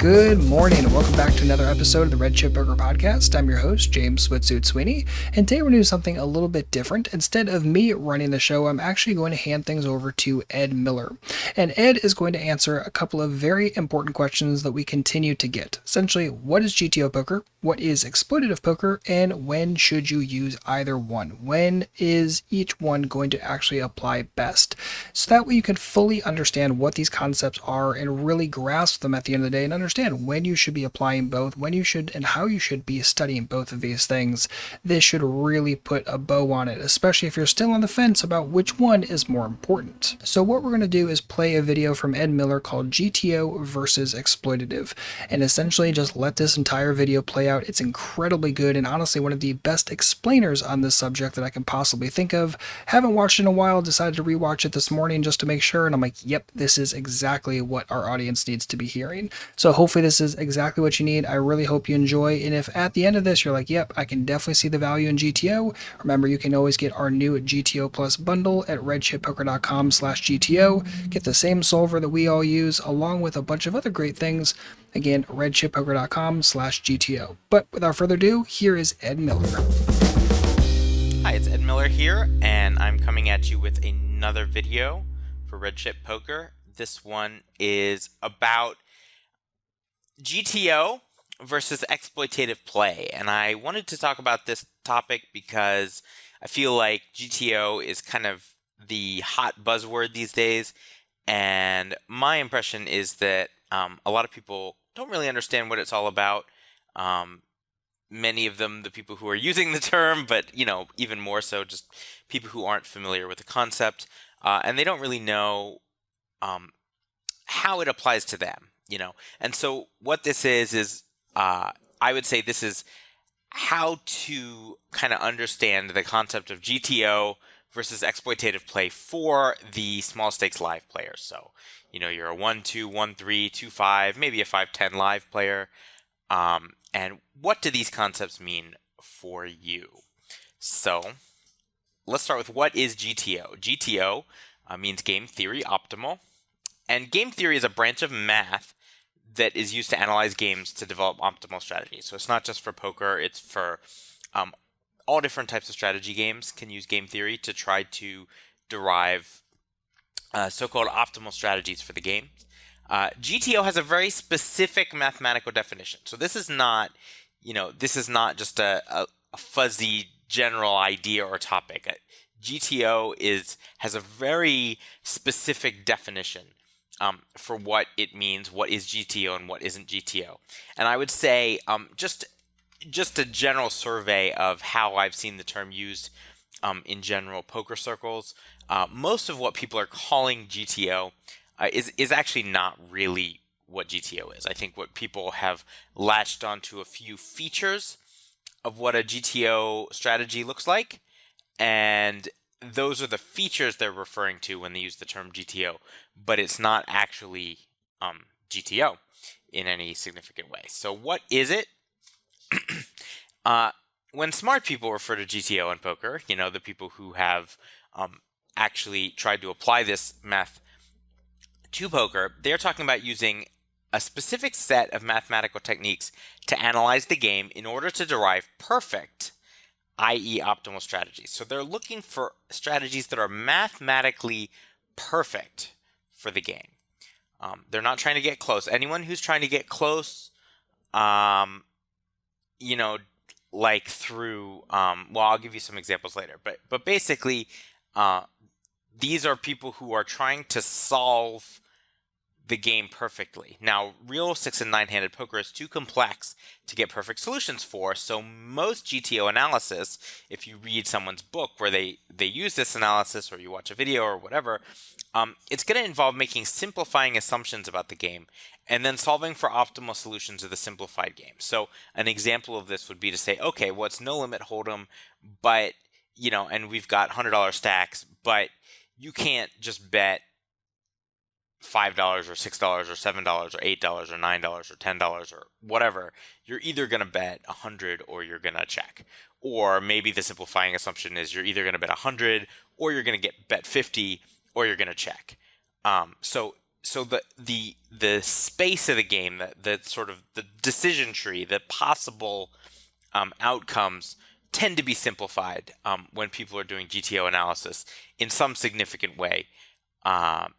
Good morning, and welcome back to another episode of the Red Chip Poker Podcast. I'm your host, James Switsuit Sweeney, and today we're doing something a little bit different. Instead of me running the show, I'm actually going to hand things over to Ed Miller. And Ed is going to answer a couple of very important questions that we continue to get. Essentially, what is GTO poker? What is exploitative poker? And when should you use either one? When is each one going to actually apply best? So that way you can fully understand what these concepts are and really grasp them at the end of the day and understand when you should be applying both, when you should, and how you should be studying both of these things. This should really put a bow on it, especially if you're still on the fence about which one is more important. So what we're going to do is play a video from Ed Miller called GTO versus Exploitative, and essentially just let this entire video play out. It's incredibly good and honestly one of the best explainers on this subject that I can possibly think of. Haven't watched it in a while, decided to rewatch it this morning just to make sure, and I'm like, yep, this is exactly what our audience needs to be hearing. So hopefully this is exactly what you need. I really hope you enjoy, and if at the end of this you're like, yep, I can definitely see the value in GTO, remember you can always get our new GTO Plus bundle at redchippoker.com/GTO. Get the same solver that we all use along with a bunch of other great things. Again, redchippoker.com/GTO. But without further ado, here is Ed Miller. Hi, it's Ed Miller here, and I'm coming at you with another video for Red Chip Poker. This one is about GTO versus exploitative play, and I wanted to talk about this topic because I feel like GTO is kind of the hot buzzword these days, and my impression is that a lot of people don't really understand what it's all about. Many of them, the people who are using the term, but even more so, just people who aren't familiar with the concept, and they don't really know how it applies to them. And so what this is I would say this is how to kind of understand the concept of GTO versus exploitative play for the small stakes live players. So, you're a 1-2, 1-3, 2-5, maybe a 5-10 live player. And what do these concepts mean for you? So let's start with what is GTO. GTO means game theory optimal. And game theory is a branch of math that is used to analyze games to develop optimal strategies. So it's not just for poker, it's for all different types of strategy games can use game theory to try to derive so-called optimal strategies for the game. GTO has a very specific mathematical definition. So this is not, just a fuzzy general idea or topic. GTO has a very specific definition for what it means, what is GTO and what isn't GTO. And I would say just a general survey of how I've seen the term used in general poker circles. Most of what people are calling GTO is actually not really what GTO is. I think what people have latched onto a few features of what a GTO strategy looks like, and those are the features they're referring to when they use the term GTO, but it's not actually GTO in any significant way. So what is it? When smart people refer to GTO in poker, the people who have actually tried to apply this math to poker, they're talking about using a specific set of mathematical techniques to analyze the game in order to derive perfect, i.e. optimal strategies. So they're looking for strategies that are mathematically perfect for the game. They're not trying to get close. Anyone who's trying to get close, like through, I'll give you some examples later, but basically, these are people who are trying to solve the game perfectly. Now, real 6- and 9-handed poker is too complex to get perfect solutions for, so most GTO analysis, if you read someone's book where they use this analysis or you watch a video or whatever, it's going to involve making simplifying assumptions about the game and then solving for optimal solutions of the simplified game. So an example of this would be to say, okay, well, it's no limit hold'em, but, and we've got $100 stacks, but you can't just bet $5 or $6 or $7 or $8 or $9 or $10 or whatever. You're either going to bet 100 or you're going to check. Or maybe the simplifying assumption is you're either going to bet 100 or you're going to bet 50 or you're going to check. So so the space of the game, the sort of the decision tree, the possible outcomes tend to be simplified when people are doing GTO analysis in some significant way, um,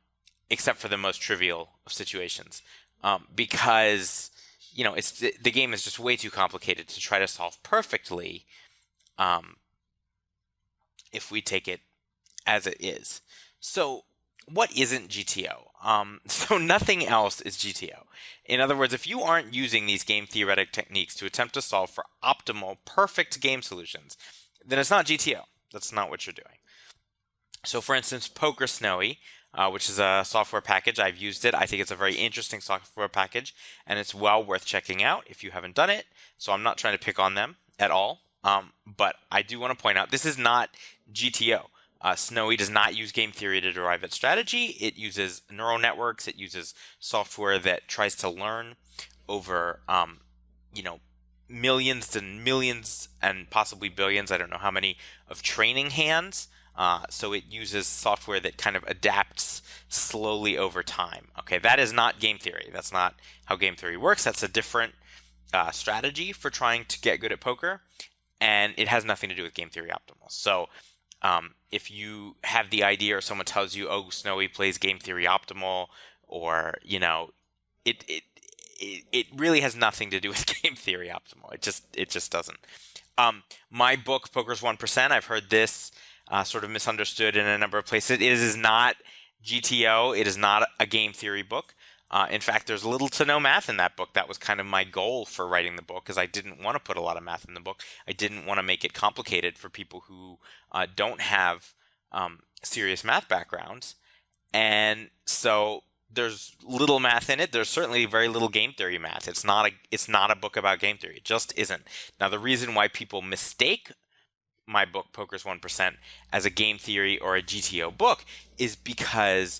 except for the most trivial of situations, because it's the game is just way too complicated to try to solve perfectly um, if we take it as it is. So what isn't GTO? So nothing else is GTO. In other words, if you aren't using these game theoretic techniques to attempt to solve for optimal, perfect game solutions, then it's not GTO. That's not what you're doing. So for instance, Poker Snowy, which is a software package, I've used it. I think it's a very interesting software package, and it's well worth checking out if you haven't done it. So I'm not trying to pick on them at all, but I do want to point out this is not GTO. Snowy does not use game theory to derive its strategy. It uses neural networks. It uses software that tries to learn over, millions and millions and possibly billions, I don't know how many, of training hands. So it uses software that kind of adapts slowly over time. Okay, that is not game theory. That's not how game theory works. That's a different strategy for trying to get good at poker, and it has nothing to do with game theory optimal. So if you have the idea or someone tells you, oh, Snowy plays game theory optimal, or, it really has nothing to do with game theory optimal. It just doesn't. My book, Poker's 1%, I've heard this sort of misunderstood in a number of places. It is not GTO. It is not a game theory book. In fact, there's little to no math in that book. That was kind of my goal for writing the book, because I didn't want to put a lot of math in the book. I didn't want to make it complicated for people who don't have serious math backgrounds. And so there's little math in it. There's certainly very little game theory math. It's not a book about game theory. It just isn't. Now, the reason why people mistake my book, Poker's 1%, as a game theory or a GTO book is because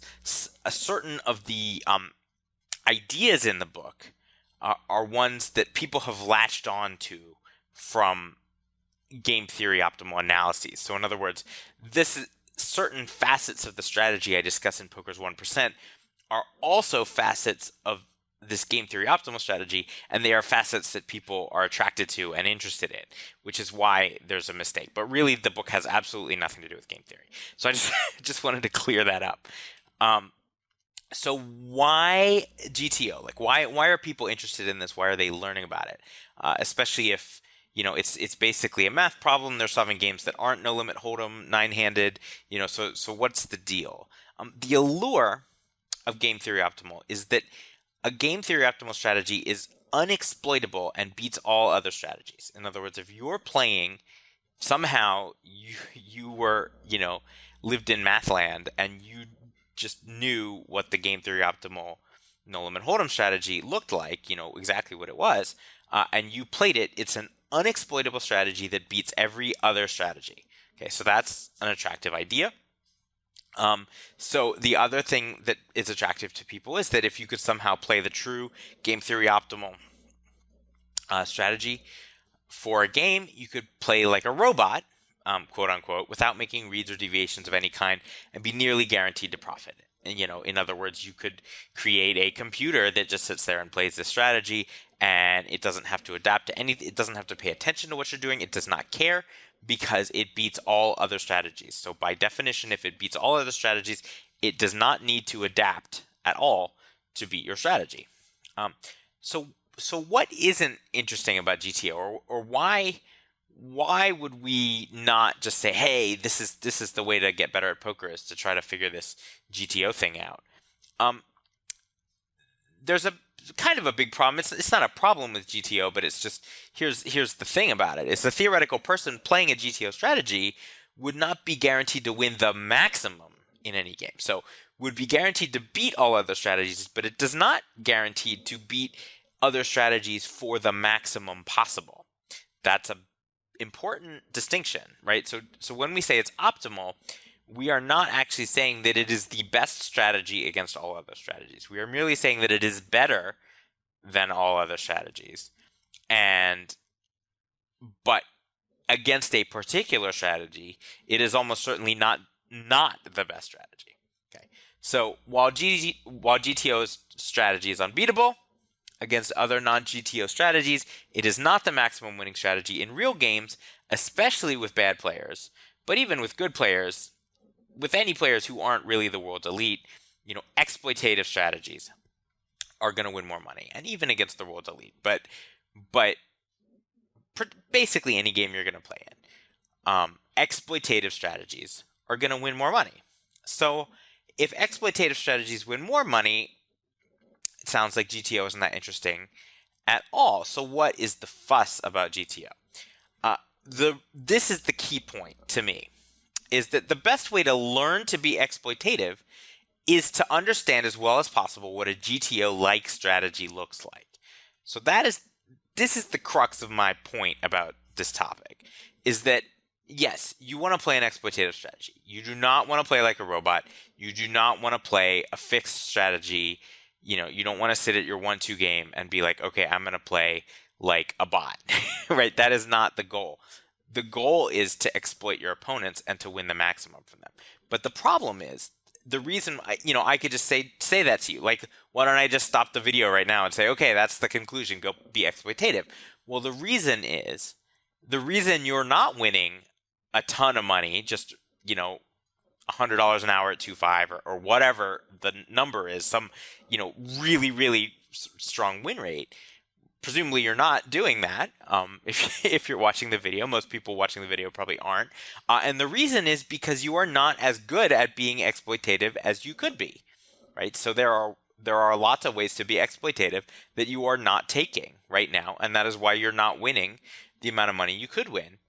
a certain of the ideas in the book are ones that people have latched on to from game theory optimal analyses. So in other words, certain facets of the strategy I discuss in Poker's 1% are also facets of this game theory optimal strategy, and they are facets that people are attracted to and interested in, which is why there's a mistake. But really, the book has absolutely nothing to do with game theory. So I just wanted to clear that up. So why GTO? Like, why are people interested in this? Why are they learning about it? Especially if it's basically a math problem. They're solving games that aren't no limit hold'em, nine-handed. So what's the deal? The allure of game theory optimal is that a game theory optimal strategy is unexploitable and beats all other strategies. In other words, if you're playing, somehow you were lived in mathland and you just knew what the game theory optimal no limit hold'em strategy looked like, exactly what it was, and you played it, it's an unexploitable strategy that beats every other strategy. Okay, so that's an attractive idea. So the other thing that is attractive to people is that if you could somehow play the true game theory optimal strategy for a game, you could play like a robot, quote unquote, without making reads or deviations of any kind and be nearly guaranteed to profit. And, in other words, you could create a computer that just sits there and plays this strategy, and it doesn't have to adapt to anything. It doesn't have to pay attention to what you're doing. It does not care, because it beats all other strategies. So by definition, if it beats all other strategies, it does not need to adapt at all to beat your strategy. So what isn't interesting about GTO, or why would we not just say, hey, this is the way to get better at poker, is to try to figure this GTO thing out? There's a kind of a big problem. It's not a problem with GTO, but it's just here's the thing about it. It's the theoretical person playing a GTO strategy would not be guaranteed to win the maximum in any game. So would be guaranteed to beat all other strategies, but it does not guaranteed to beat other strategies for the maximum possible. That's a important distinction, right? So when we say it's optimal, we are not actually saying that it is the best strategy against all other strategies. We are merely saying that it is better than all other strategies. But against a particular strategy, it is almost certainly not the best strategy. Okay. So while GTO's strategy is unbeatable against other non-GTO strategies, it is not the maximum winning strategy in real games, especially with bad players. But even with good players, with any players who aren't really the world's elite, exploitative strategies are going to win more money, and even against the world's elite. But basically any game you're going to play in, exploitative strategies are going to win more money. So if exploitative strategies win more money, it sounds like GTO isn't that interesting at all. So what is the fuss about GTO? This is the key point to me, is that the best way to learn to be exploitative is to understand as well as possible what a GTO-like strategy looks like. So this is the crux of my point about this topic, is that yes, you want to play an exploitative strategy. You do not want to play like a robot. You do not want to play a fixed strategy. You don't want to sit at your 1-2 game and be like, okay, I'm going to play like a bot, right? That is not the goal. The goal is to exploit your opponents and to win the maximum from them. But the problem is, the reason I could just say that to you, like, why don't I just stop the video right now and say, okay, that's the conclusion, go be exploitative. Well, the reason you're not winning a ton of money, just $100 an hour at 2.5 or whatever the number is, some really really strong win rate. Presumably you're not doing that. If you're watching the video, most people watching the video probably aren't. And the reason is because you are not as good at being exploitative as you could be, right? So there are lots of ways to be exploitative that you are not taking right now, and that is why you're not winning the amount of money you could win.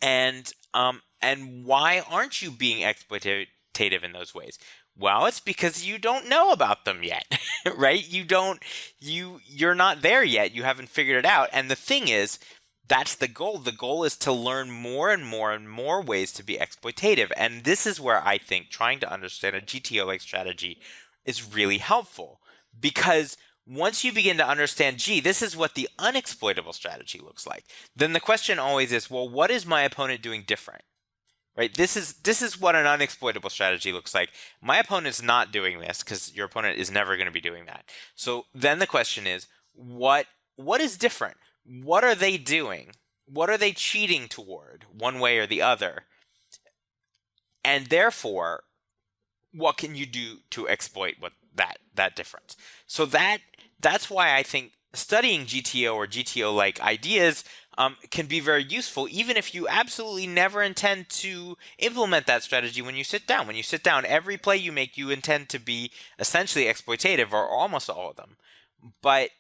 And why aren't you being exploitative in those ways? Well, it's because you don't know about them yet, right? You're not there yet. You haven't figured it out. And the thing is, that's the goal. The goal is to learn more and more and more ways to be exploitative. And this is where I think trying to understand a GTO-like strategy is really helpful. Because once you begin to understand, this is what the unexploitable strategy looks like, then the question always is, well, what is my opponent doing different? Right? This is what an unexploitable strategy looks like. My opponent's not doing this, because your opponent is never going to be doing that. So then the question is, what is different? What are they doing? What are they cheating toward, one way or the other? And therefore, what can you do to exploit that difference? So that's why I think studying GTO or GTO-like ideas can be very useful, even if you absolutely never intend to implement that strategy when you sit down. When you sit down, every play you make, you intend to be essentially exploitative, or almost all of them. But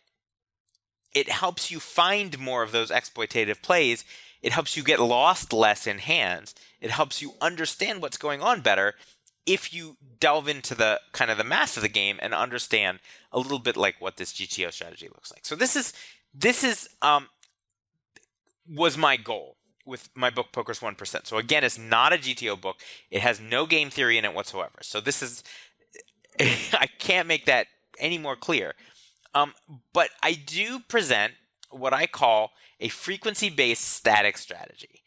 it helps you find more of those exploitative plays. It helps you get lost less in hands. It helps you understand what's going on better if you delve into the kind of the math of the game and understand a little bit like what this GTO strategy looks like. So this was my goal with my book Poker's 1%. So again, it's not a GTO book. It has no game theory in it whatsoever. So this is I can't make that any more clear. But I do present what I call a frequency-based static strategy.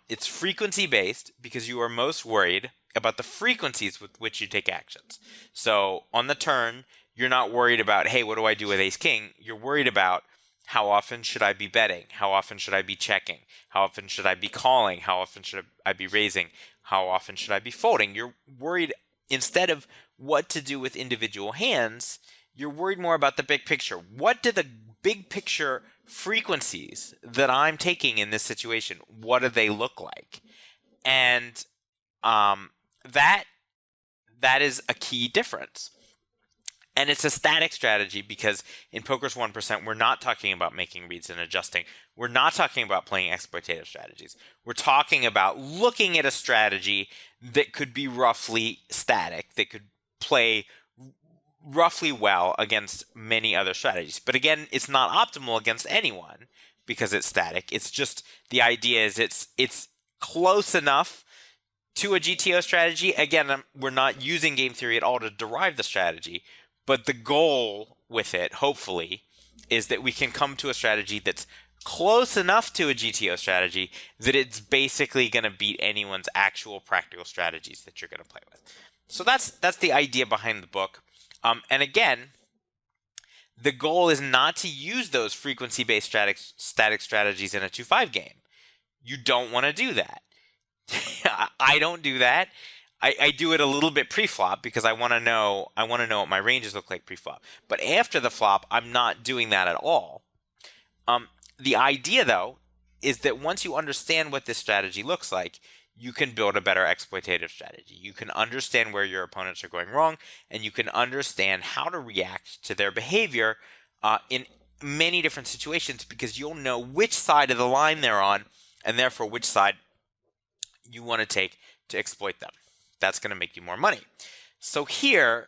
It's frequency-based because you are most worried about the frequencies with which you take actions. So on the turn, you're not worried about, hey, what do I do with ace-king? You're worried about, how often should I be betting? How often should I be checking? How often should I be calling? How often should I be raising? How often should I be folding? You're worried, instead of what to do with individual hands, you're worried more about the big picture. What do the big picture frequencies that I'm taking in this situation, what do they look like? And that is a key difference. And it's a static strategy because in Poker's 1%, we're not talking about making reads and adjusting. We're not talking about playing exploitative strategies. We're talking about looking at a strategy that could be roughly static, that could play roughly well against many other strategies. But again, it's not optimal against anyone because it's static. It's just, the idea is it's close enough to a GTO strategy. Again, we're not using game theory at all to derive the strategy. But the goal with it, hopefully, is that we can come to a strategy that's close enough to a GTO strategy that it's basically going to beat anyone's actual practical strategies that you're going to play with. So that's the idea behind the book. And again, the goal is not to use those frequency-based static strategies in a 2-5 game. You don't want to do that. I don't do that. I do it a little bit pre-flop because I want to know what my ranges look like pre-flop. But after the flop, I'm not doing that at all. The idea, though, is that once you understand what this strategy looks like, you can build a better exploitative strategy. You can understand where your opponents are going wrong, and you can understand how to react to their behavior in many different situations, because you'll know which side of the line they're on, and therefore which side you want to take to exploit them. That's going to make you more money. So here,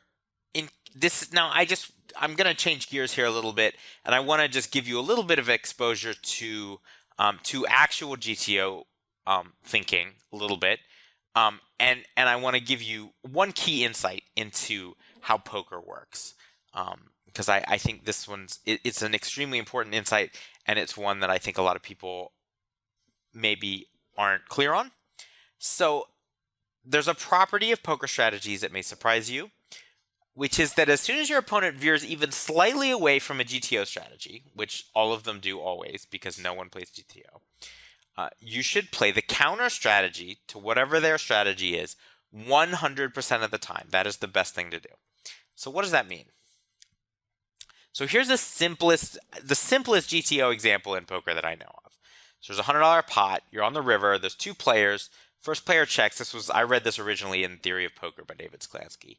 in this, now I'm going to change gears here a little bit, and I want to just give you a little bit of exposure to actual GTO thinking a little bit, and I want to give you one key insight into how poker works, because I think this it's an extremely important insight, and it's one that I think a lot of people maybe aren't clear on. So there's a property of poker strategies that may surprise you, which is that as soon as your opponent veers even slightly away from a GTO strategy, which all of them do always because no one plays GTO, you should play the counter strategy to whatever their strategy is 100% of the time. That is the best thing to do. So what does that mean? So here's the simplest GTO example in poker that I know of. So there's a $100 pot. You're on the river. There's two players. First player checks. I read this originally in Theory of Poker by David Sklansky.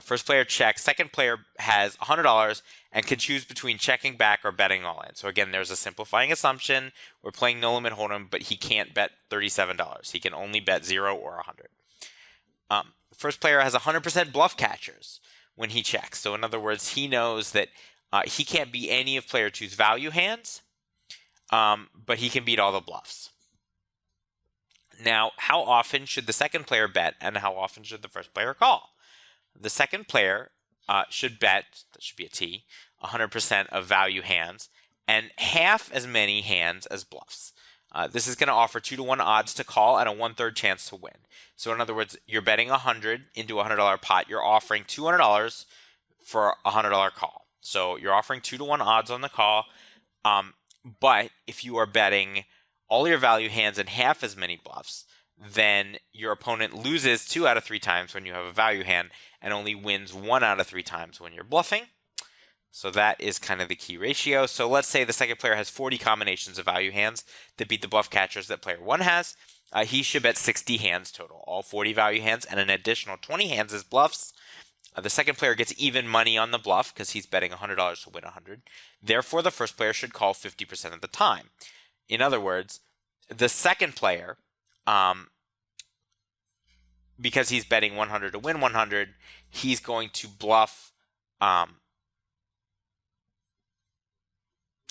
First player checks. Second player has $100 and can choose between checking back or betting all in. So again, there's a simplifying assumption. We're playing no limit hold'em, but he can't bet $37. He can only bet 0 or 100. First player has 100% bluff catchers when he checks. So in other words, he knows that he can't beat any of player two's value hands, but he can beat all the bluffs. Now, how often should the second player bet, and how often should the first player call? The second player should bet, that should be a T, 100% of value hands, and half as many hands as bluffs. This is going to offer 2-to-1 odds to call and a 1/3 chance to win. So in other words, you're betting 100 into a $100 pot. You're offering $200 for a $100 call. So you're offering 2-to-1 odds on the call. But if you are betting all your value hands and half as many bluffs, then your opponent loses 2 out of 3 times when you have a value hand and only wins 1 out of 3 times when you're bluffing. So that is kind of the key ratio. So let's say the second player has 40 combinations of value hands that beat the bluff catchers that player 1 has. He should bet 60 hands total, all 40 value hands, and an additional 20 hands as bluffs. The second player gets even money on the bluff because he's betting $100 to win 100. Therefore, the first player should call 50% of the time. In other words, the second player, because he's betting 100 to win 100, he's going to bluff.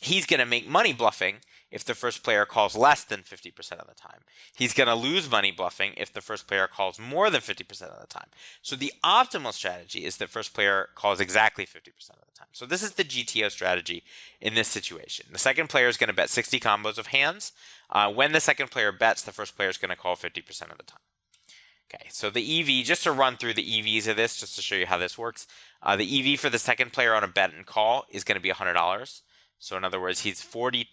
He's going to make money bluffing if the first player calls less than 50% of the time. He's going to lose money bluffing if the first player calls more than 50% of the time. So the optimal strategy is that first player calls exactly 50% of the time. So this is the GTO strategy in this situation. The second player is going to bet 60 combos of hands. When the second player bets, the first player is going to call 50% of the time. Okay, so the EV, just to run through the EVs of this, just to show you how this works. The EV for the second player on a bet and call is going to be $100. So in other words, he's 40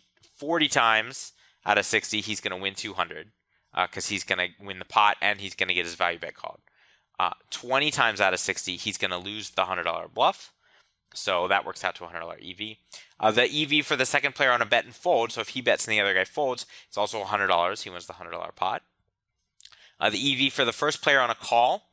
times out of 60, he's going to win 200 because he's going to win the pot and he's going to get his value bet called. 20 times out of 60, he's going to lose the $100 bluff. So that works out to $100 EV. The EV for the second player on a bet and fold, so if he bets and the other guy folds, it's also $100. He wins the $100 pot. The EV for the first player on a call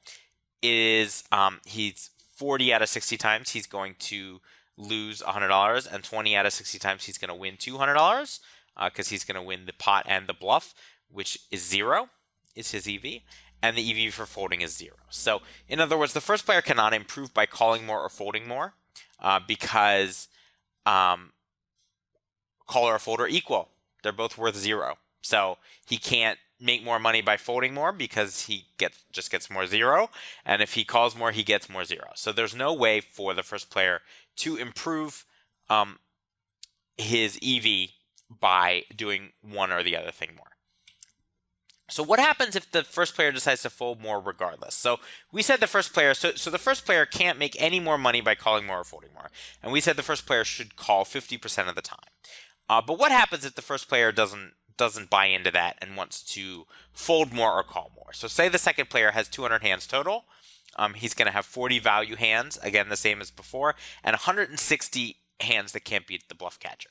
is he's 40 out of 60 times, he's going to lose $100, and 20 out of 60 times he's going to win $200 because he's going to win the pot and the bluff, which is 0, is his EV, and the EV for folding is 0. So in other words, the first player cannot improve by calling more or folding more because caller or fold are equal. They're both worth 0. So he can't make more money by folding more because he just gets more 0, and if he calls more, he gets more 0. So there's no way for the first player to improve his EV by doing one or the other thing more. So what happens if the first player decides to fold more regardless? So we said the first player, so the first player can't make any more money by calling more or folding more. And we said the first player should call 50% of the time. But what happens if the first player doesn't buy into that and wants to fold more or call more? So say the second player has 200 hands total. He's going to have 40 value hands, again, the same as before, and 160 hands that can't beat the bluff catcher.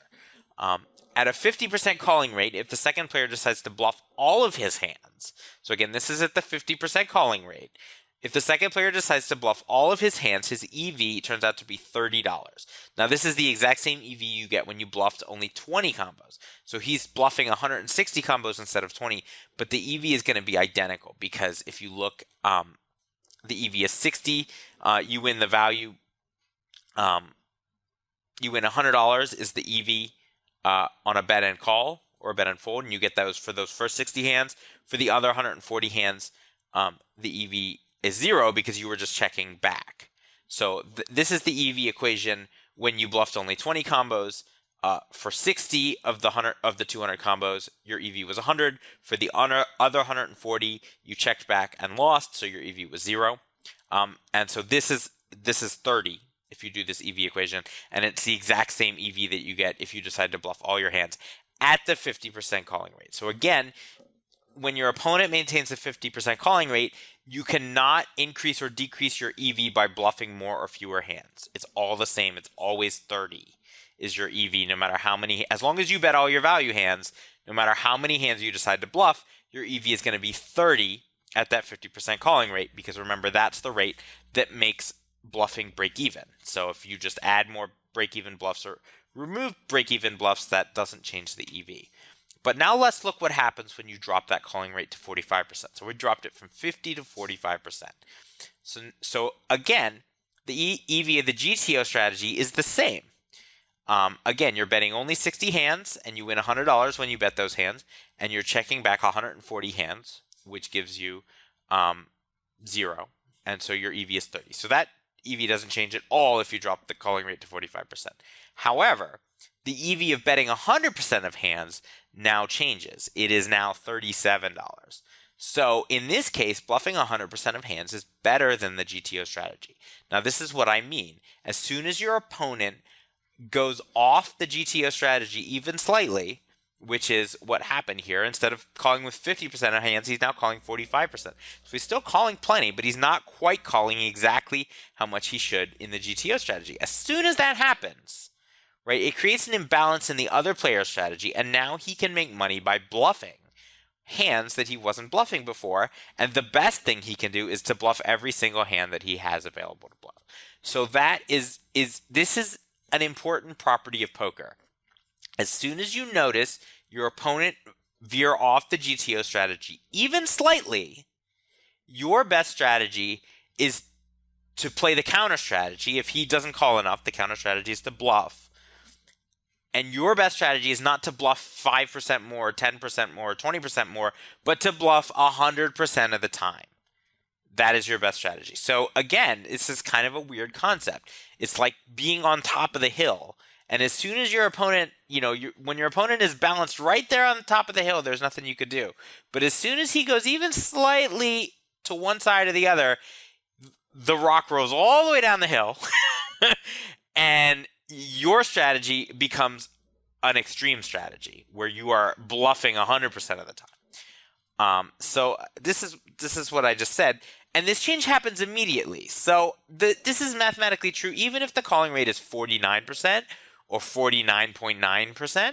At a 50% calling rate, if the second player decides to bluff all of his hands, so again, this is at the 50% calling rate, if the second player decides to bluff all of his hands, his EV turns out to be $30. Now, this is the exact same EV you get when you bluffed only 20 combos. So he's bluffing 160 combos instead of 20, but the EV is going to be identical because if you look, the EV is 60, you win the value, you win $100 is the EV on a bet and call or a bet and fold, and you get those for those first 60 hands. For the other 140 hands, the EV is 0 because you were just checking back. So this is the EV equation when you bluffed only 20 combos. For 60 of the 200 combos, your EV was 100. For the other 140, you checked back and lost, so your EV was 0. And so this is 30 if you do this EV equation, and it's the exact same EV that you get if you decide to bluff all your hands at the 50% calling rate. So again, when your opponent maintains a 50% calling rate, you cannot increase or decrease your EV by bluffing more or fewer hands. It's all the same. It's always 30 is your EV, no matter how many, as long as you bet all your value hands, no matter how many hands you decide to bluff, your EV is going to be 30 at that 50% calling rate, because remember, that's the rate that makes bluffing break even. So if you just add more break even bluffs or remove break even bluffs, that doesn't change the EV. But now let's look what happens when you drop that calling rate to 45%. So we dropped it from 50 to 45%. So again, the EV of the GTO strategy is the same. Again, you're betting only 60 hands and you win $100 when you bet those hands, and you're checking back 140 hands, which gives you 0. And so your EV is 30. So that EV doesn't change at all if you drop the calling rate to 45%. However, the EV of betting 100% of hands now changes. It is now $37. So in this case, bluffing 100% of hands is better than the GTO strategy. Now, this is what I mean. As soon as your opponent goes off the GTO strategy even slightly, which is what happened here, instead of calling with 50% of hands, he's now calling 45%. So he's still calling plenty, but he's not quite calling exactly how much he should in the GTO strategy. As soon as that happens, right, it creates an imbalance in the other player's strategy, and now he can make money by bluffing hands that he wasn't bluffing before, and the best thing he can do is to bluff every single hand that he has available to bluff. So that this is an important property of poker. As soon as you notice your opponent veer off the GTO strategy, even slightly, your best strategy is to play the counter strategy. If he doesn't call enough, the counter strategy is to bluff. And your best strategy is not to bluff 5% more, 10% more, 20% more, but to bluff 100% of the time. That is your best strategy. So again, this is kind of a weird concept. It's like being on top of the hill. And as soon as your opponent, when your opponent is balanced right there on the top of the hill, there's nothing you could do. But as soon as he goes even slightly to one side or the other, the rock rolls all the way down the hill. And your strategy becomes an extreme strategy where you are bluffing 100% of the time. So this is what I just said. And this change happens immediately. So this is mathematically true even if the calling rate is 49% or 49.9%.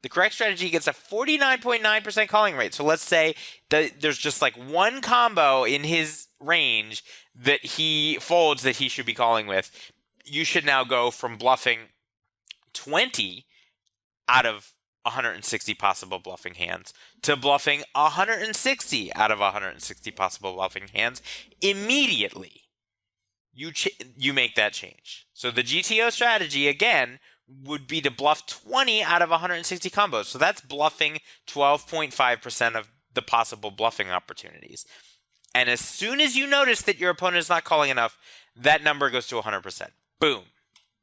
The correct strategy gets a 49.9% calling rate. So let's say that there's just like one combo in his range that he folds that he should be calling with. You should now go from bluffing 20 out of 160 possible bluffing hands to bluffing 160 out of 160 possible bluffing hands immediately. You make that change. So the GTO strategy, again, would be to bluff 20 out of 160 combos. So that's bluffing 12.5% of the possible bluffing opportunities. And as soon as you notice that your opponent is not calling enough, that number goes to 100%. Boom.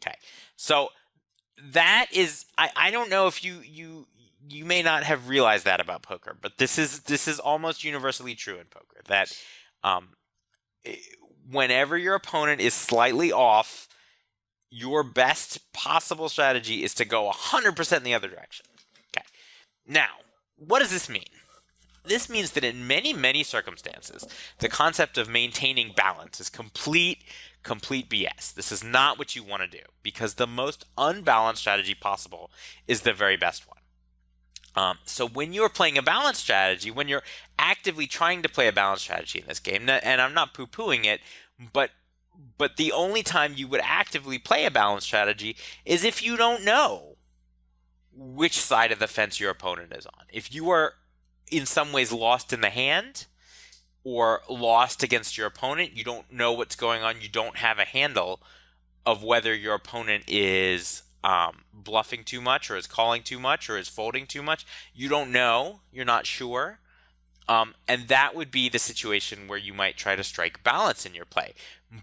Okay. So that is, I don't know if you you may not have realized that about poker, but this is almost universally true in poker, that um, whenever your opponent is slightly off, your best possible strategy is to go 100% in the other direction. Okay. Now, what does this mean? This means that in many, many circumstances, the concept of maintaining balance is complete BS. This is not what you want to do, because the most unbalanced strategy possible is the very best one. So when you're playing a balanced strategy, when you're actively trying to play a balanced strategy in this game, and I'm not poo-pooing it, but the only time you would actively play a balanced strategy is if you don't know which side of the fence your opponent is on. If you are in some ways lost in the hand or lost against your opponent, you don't know what's going on, you don't have a handle of whether your opponent is bluffing too much or is calling too much or is folding too much. You don't know, you're not sure. And that would be the situation where you might try to strike balance in your play.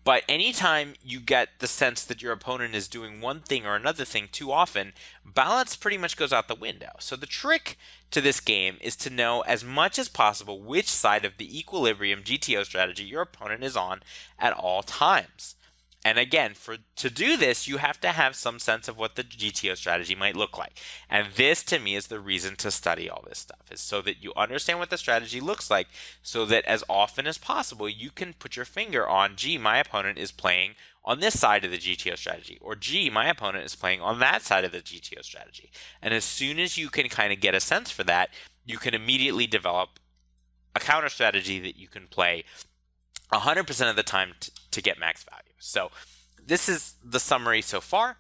But anytime you get the sense that your opponent is doing one thing or another thing too often, balance pretty much goes out the window. So the trick to this game is to know as much as possible which side of the equilibrium GTO strategy your opponent is on at all times. And again, to do this, you have to have some sense of what the GTO strategy might look like. And this, to me, is the reason to study all this stuff, is so that you understand what the strategy looks like, so that as often as possible, you can put your finger on, gee, my opponent is playing on this side of the GTO strategy, or gee, my opponent is playing on that side of the GTO strategy. And as soon as you can kind of get a sense for that, you can immediately develop a counter strategy that you can play 100% of the time to get max value. So this is the summary so far.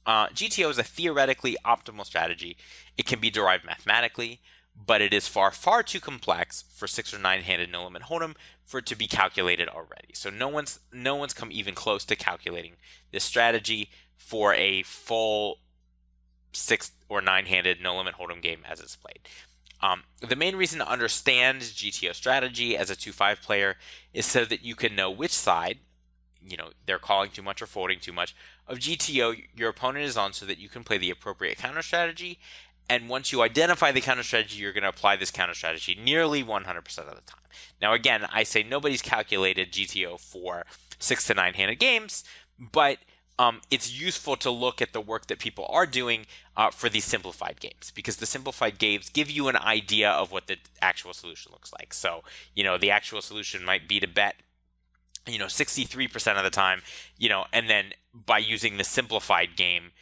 GTO is a theoretically optimal strategy. It can be derived mathematically, but it is far, far too complex for 6 or 9-handed no limit hold'em for it to be calculated already. So no one's come even close to calculating this strategy for a full 6 or 9-handed no limit hold'em game as it's played. The main reason to understand GTO strategy as a 2-5 player is so that you can know which side, they're calling too much or folding too much, of GTO your opponent is on, so that you can play the appropriate counter strategy. And once you identify the counter strategy, you're going to apply this counter strategy nearly 100% of the time. Now, again, I say nobody's calculated GTO for 6 to 9-handed games, but it's useful to look at the work that people are doing for these simplified games, because the simplified games give you an idea of what the actual solution looks like. So, the actual solution might be to bet 63% of the time, and then by using the simplified game,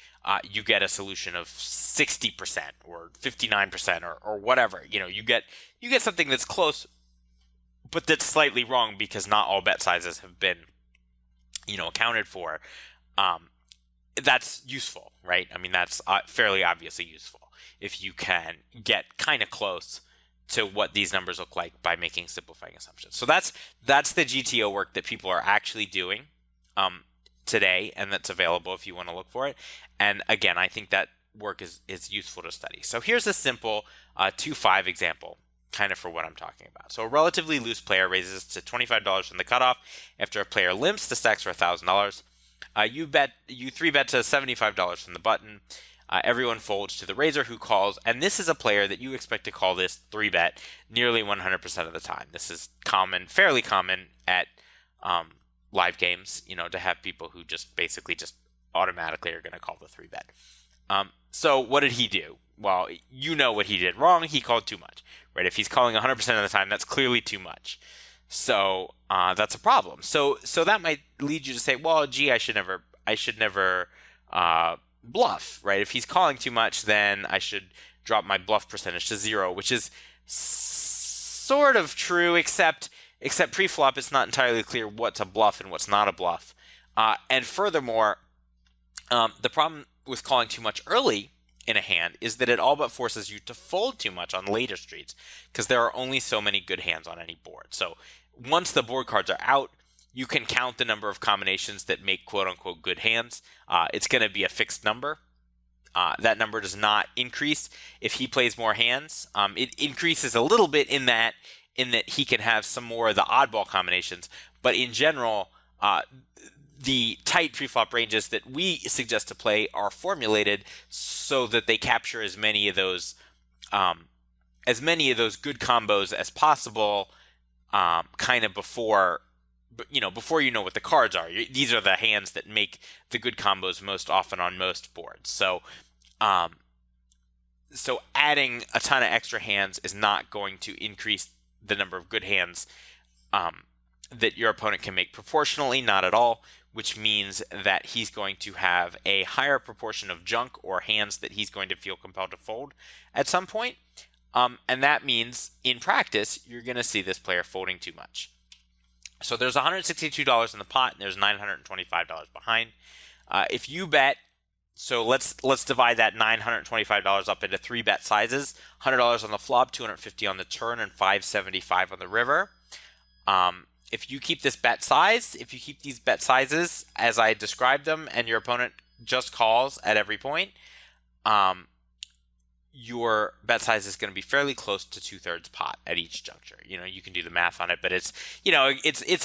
you get a solution of 60% or 59% or whatever. You get something that's close, but that's slightly wrong, because not all bet sizes have been, accounted for. That's useful, right? I mean, that's fairly obviously useful if you can get kind of close to what these numbers look like by making simplifying assumptions. So that's the GTO work that people are actually doing today, and that's available if you want to look for it. And again, I think that work is useful to study. So here's a simple 2-5 example, kind of for what I'm talking about. So a relatively loose player raises to $25 from the cutoff after a player limps. The stacks are $1,000. You 3-bet to $75 from the button. Everyone folds to the raiser, who calls, and this is a player that you expect to call this 3-bet nearly 100% of the time. This is fairly common at live games, to have people who just basically just automatically are going to call the 3-bet. So what did he do? Well, you know what he did wrong. He called too much, right? If he's calling 100% of the time, that's clearly too much. So that's a problem. So that might lead you to say, well, gee, I should never bluff, right? If he's calling too much, then I should drop my bluff percentage to 0, which is sort of true, except pre-flop, it's not entirely clear what's a bluff and what's not a bluff. And furthermore, the problem with calling too much early in a hand is that it all but forces you to fold too much on later streets, because there are only so many good hands on any board. So once the board cards are out, you can count the number of combinations that make quote-unquote good hands. It's going to be a fixed number. That number does not increase if he plays more hands. It increases a little bit in that he can have some more of the oddball combinations. But in general, the tight preflop ranges that we suggest to play are formulated so that they capture as many of those as many of those good combos as possible, kind of before you know what the cards are. These are the hands that make the good combos most often on most boards. Um, so adding a ton of extra hands is not going to increase the number of good hands that your opponent can make proportionally, not at all, which means that he's going to have a higher proportion of junk or hands that he's going to feel compelled to fold at some point. And that means, in practice, you're going to see this player folding too much. So there's $162 in the pot, and there's $925 behind. If you bet, so let's divide that $925 up into 3 bet sizes: $100 on the flop, $250 on the turn, and $575 on the river. If you keep these bet sizes as I described them, and your opponent just calls at every point, your bet size is going to be fairly close to 2/3 pot at each juncture. You can do the math on it, but it's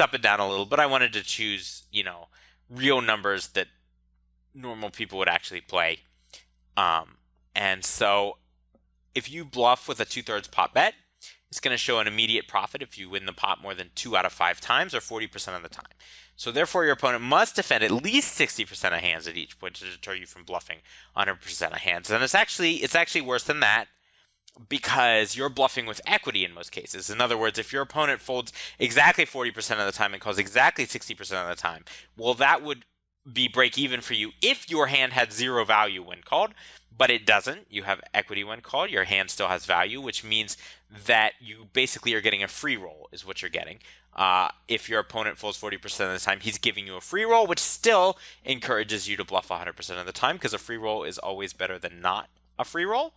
up and down a little. But I wanted to choose real numbers that normal people would actually play. And so if you bluff with a 2/3 pot bet, it's going to show an immediate profit if you win the pot more than 2 out of 5 times, or 40% of the time. So therefore, your opponent must defend at least 60% of hands at each point to deter you from bluffing 100% of hands. And it's actually worse than that, because you're bluffing with equity in most cases. In other words, if your opponent folds exactly 40% of the time and calls exactly 60% of the time, well, that would be break even for you if your hand had 0 value when called, but it doesn't. You have equity when called. Your hand still has value, which means that you basically are getting a free roll is what you're getting. If your opponent folds 40% of the time, he's giving you a free roll, which still encourages you to bluff 100% of the time, because a free roll is always better than not a free roll.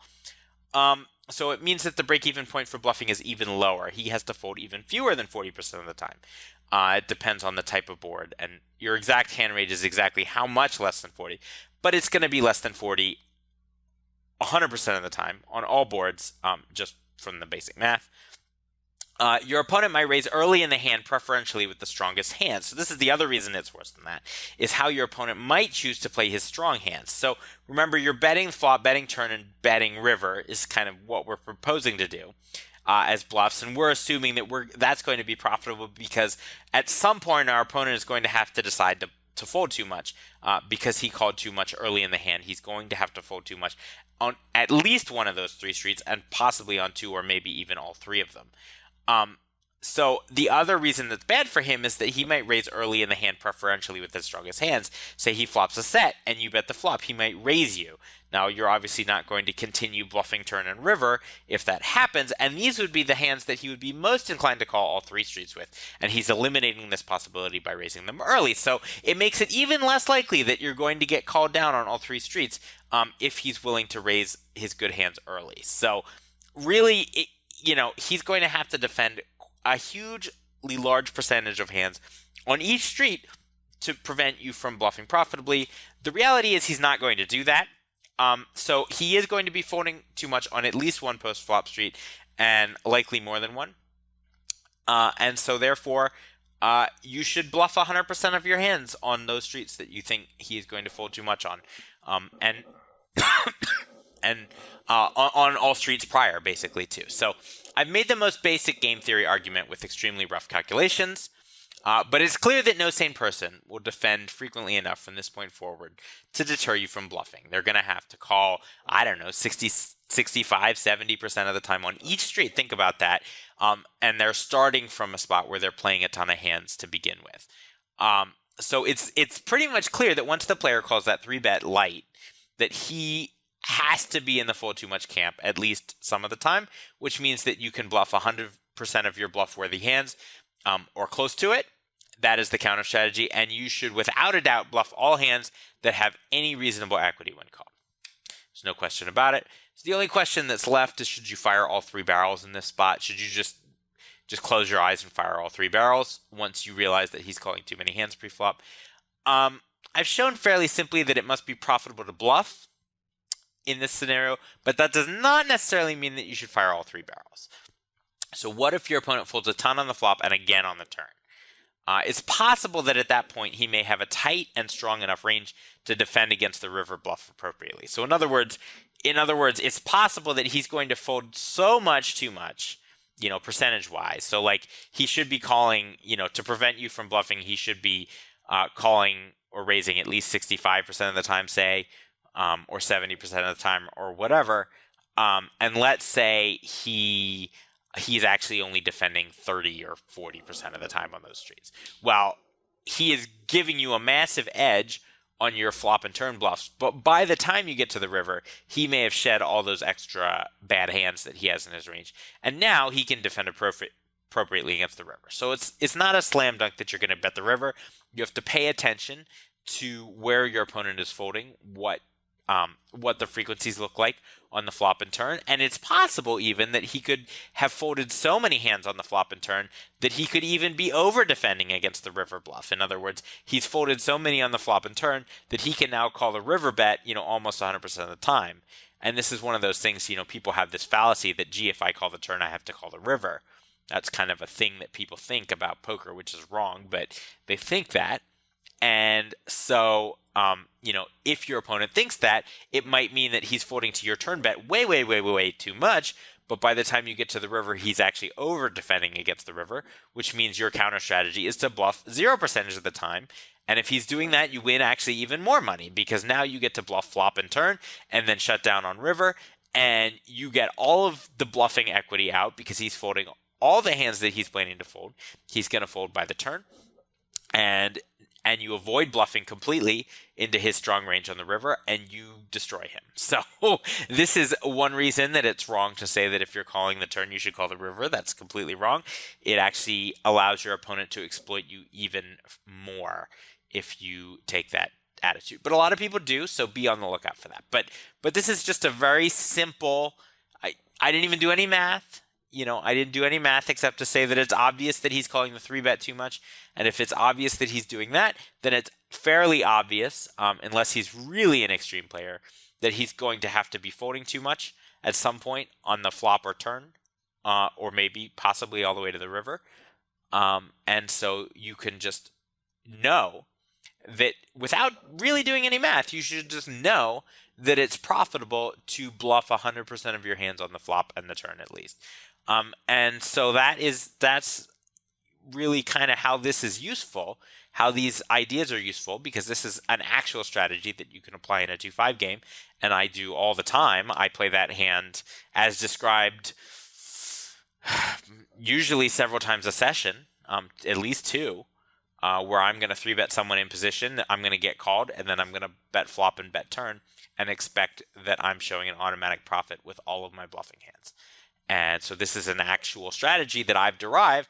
So it means that the break-even point for bluffing is even lower. He has to fold even fewer than 40% of the time. It depends on the type of board, and your exact hand rate is exactly how much less than 40, but it's going to be less than 40 100% of the time on all boards, just from the basic math. Your opponent might raise early in the hand, preferentially with the strongest hands. So this is the other reason it's worse than that, is how your opponent might choose to play his strong hands. So remember, you're betting flop, betting turn, and betting river is kind of what we're proposing to do as bluffs, and we're assuming that that's going to be profitable, because at some point our opponent is going to have to decide to fold too much, because he called too much early in the hand. He's going to have to fold too much on at least one of those 3 streets, and possibly on 2 or maybe even all 3 of them. So the other reason that's bad for him is that he might raise early in the hand, preferentially with his strongest hands. Say he flops a set and you bet the flop, he might raise you. Now, you're obviously not going to continue bluffing turn and river if that happens, and these would be the hands that he would be most inclined to call all 3 streets with, and he's eliminating this possibility by raising them early. So it makes it even less likely that you're going to get called down on all 3 streets if he's willing to raise his good hands early. So really, he's going to have to defend a hugely large percentage of hands on each street to prevent you from bluffing profitably. The reality is he's not going to do that. So he is going to be folding too much on at least one post-flop street, and likely more than one. And so therefore, you should bluff 100% of your hands on those streets that you think he is going to fold too much on. And on all streets prior, basically, too. So I've made the most basic game theory argument with extremely rough calculations, but it's clear that no sane person will defend frequently enough from this point forward to deter you from bluffing. They're going to have to call, 60, 65, 70% of the time on each street. Think about that. And they're starting from a spot where they're playing a ton of hands to begin with. So it's pretty much clear that once the player calls that 3-bet light, that he has to be in the fold too much camp at least some of the time, which means that you can bluff 100% of your bluff-worthy hands, or close to it. That is the counter strategy, and you should, without a doubt, bluff all hands that have any reasonable equity when called. There's no question about it. So the only question that's left is, should you fire all 3 barrels in this spot? Should you just close your eyes and fire all 3 barrels once you realize that he's calling too many hands pre-flop? I've shown fairly simply that it must be profitable to bluff in this scenario, but that does not necessarily mean that you should fire all 3 barrels. So what if your opponent folds a ton on the flop and again on the turn? It's possible that at that point he may have a tight and strong enough range to defend against the river bluff appropriately. So in other words, it's possible that he's going to fold so much too much, percentage wise. So like he should be calling, to prevent you from bluffing, he should be calling or raising at least 65% of the time, say, or 70% of the time, or whatever. And let's say he's actually only defending 30 or 40% of the time on those streets. Well, he is giving you a massive edge on your flop and turn bluffs, but by the time you get to the river, he may have shed all those extra bad hands that he has in his range, and now he can defend appropriately against the river. So it's not a slam dunk that you're going to bet the river. You have to pay attention to where your opponent is folding, what the frequencies look like on the flop and turn, and it's possible even that he could have folded so many hands on the flop and turn that he could even be over defending against the river bluff. In other words, he's folded so many on the flop and turn that he can now call the river bet, almost 100% of the time. And this is one of those things, people have this fallacy that, gee, if I call the turn, I have to call the river. That's kind of a thing that people think about poker, which is wrong, but they think that. And so, if your opponent thinks that, it might mean that he's folding to your turn bet way, way, way, way, way too much. But by the time you get to the river, he's actually over defending against the river, which means your counter strategy is to bluff 0% of the time. And if he's doing that, you win actually even more money, because now you get to bluff flop and turn and then shut down on river. And you get all of the bluffing equity out because he's folding all the hands that he's planning to fold. He's going to fold by the turn. And you avoid bluffing completely into his strong range on the river, and you destroy him. So this is one reason that it's wrong to say that if you're calling the turn, you should call the river. That's completely wrong. It actually allows your opponent to exploit you even more if you take that attitude. But a lot of people do, so be on the lookout for that. But this is just a very simple, I didn't even do any math. I didn't do any math except to say that it's obvious that he's calling the 3-bet too much. And if it's obvious that he's doing that, then it's fairly obvious, unless he's really an extreme player, that he's going to have to be folding too much at some point on the flop or turn, or maybe possibly all the way to the river. And so you can just know that without really doing any math, you should just know that it's profitable to bluff 100% of your hands on the flop and the turn at least. And so that's really kind of how this is useful, how these ideas are useful, because this is an actual strategy that you can apply in a 2-5 game, and I do all the time. I play that hand as described usually several times a session, at least 2, where I'm going to 3-bet someone in position, I'm going to get called, and then I'm going to bet flop and bet turn, and expect that I'm showing an automatic profit with all of my bluffing hands. And so this is an actual strategy that I've derived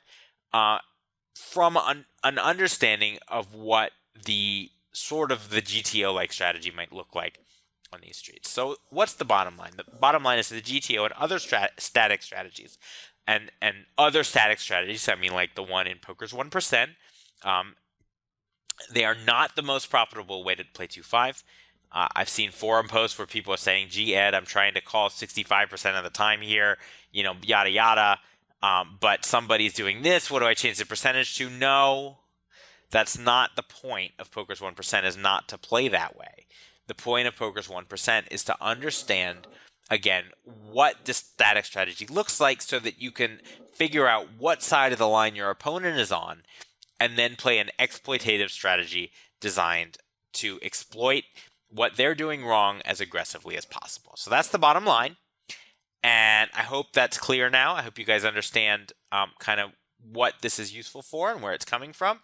from an understanding of what the sort of the GTO-like strategy might look like on these streets. So what's the bottom line? The bottom line is the GTO and other static strategies, and other static strategies, I mean like the one in Poker's 1%, they are not the most profitable way to play 2-5. I've seen forum posts where people are saying, gee, Ed, I'm trying to call 65% of the time here, yada, yada. But somebody's doing this. What do I change the percentage to? No, that's not the point of Poker's 1%, is not to play that way. The point of Poker's 1% is to understand, again, what this static strategy looks like so that you can figure out what side of the line your opponent is on, and then play an exploitative strategy designed to exploit what they're doing wrong as aggressively as possible. So that's the bottom line. And I hope that's clear now. I hope you guys understand kind of what this is useful for and where it's coming from.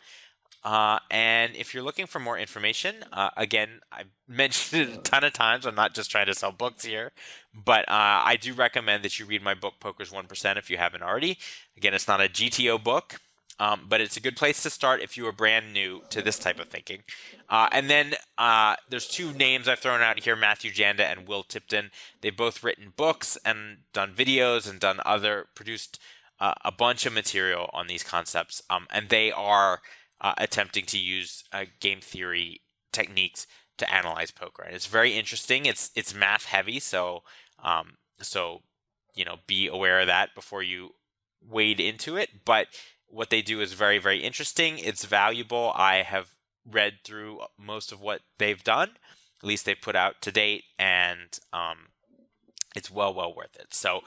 And if you're looking for more information, again, I've mentioned it a ton of times. I'm not just trying to sell books here, but I do recommend that you read my book, Poker's 1%, if you haven't already. Again, it's not a GTO book, but it's a good place to start if you are brand new to this type of thinking. And then there's 2 names I've thrown out here, Matthew Janda and Will Tipton. They've both written books and done videos and produced a bunch of material on these concepts. And they are attempting to use game theory techniques to analyze poker. And it's very interesting. It's math heavy, so be aware of that before you wade into it. But What they do is very, very interesting. It's valuable. I have read through most of what they've done, at least they've put out to date, and it's well worth it. So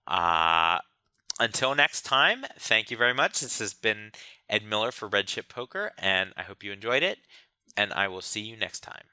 until next time, thank you very much. This has been Ed Miller for Red Chip Poker, and I hope you enjoyed it, and I will see you next time.